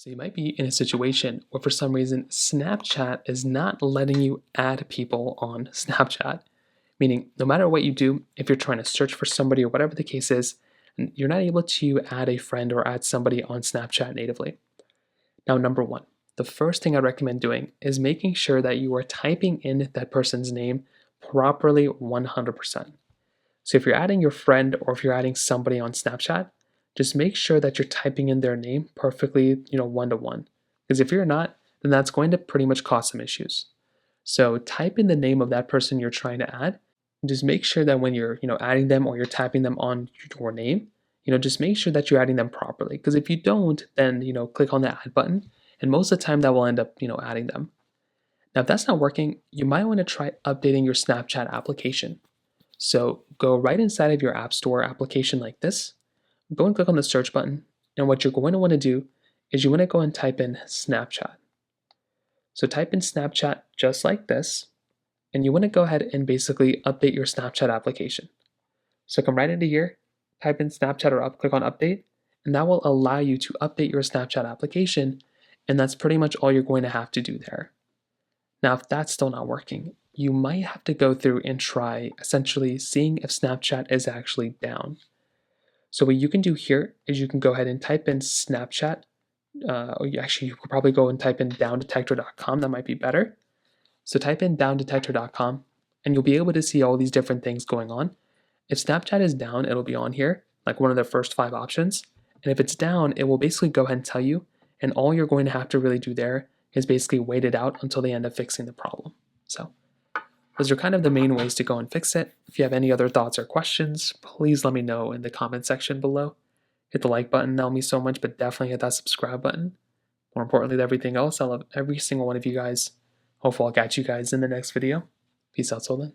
So you might be in a situation where for some reason Snapchat is not letting you add people on Snapchat. Meaning, no matter what you do, if you're trying to search for somebody or whatever the case is, you're not able to add a friend or add somebody on Snapchat natively. Now, number one, the first thing I recommend doing is making sure that you are typing in that person's name properly 100%. So if you're adding your friend or if you're adding somebody on Snapchat, just make sure that you're typing in their name perfectly, one to one. Because if you're not, then that's going to pretty much cause some issues. So type in the name of that person you're trying to add, and just make sure that when you're, adding them or you're tapping them on your name, just make sure that you're adding them properly. Because if you don't, then, click on the add button, and most of the time that will end up, adding them. Now, if that's not working, you might want to try updating your Snapchat application. So go right inside of your App Store application like this, go and click on the search button, and what you're going to want to do is you want to go and type in Snapchat. So type in Snapchat just like this, and you want to go ahead and basically update your Snapchat application. So come right into here, type in Snapchat or click on update, and that will allow you to update your Snapchat application, and that's pretty much all you're going to have to do there. Now, if that's still not working, you might have to go through and try essentially seeing if Snapchat is actually down. So what you can do here is you can go ahead and type in Snapchat. You could probably go and type in downdetector.com. That might be better. So type in downdetector.com, and you'll be able to see all these different things going on. If Snapchat is down, it'll be on here, like one of the first 5 options. And if it's down, it will basically go ahead and tell you. And all you're going to have to really do there is basically wait it out until they end up fixing the problem. So those are kind of the main ways to go and fix it. If you have any other thoughts or questions, please let me know in the comment section below. Hit the like button, that'll mean so much, but definitely hit that subscribe button. More importantly than everything else, I love every single one of you guys. Hopefully I'll catch you guys in the next video. Peace out till then.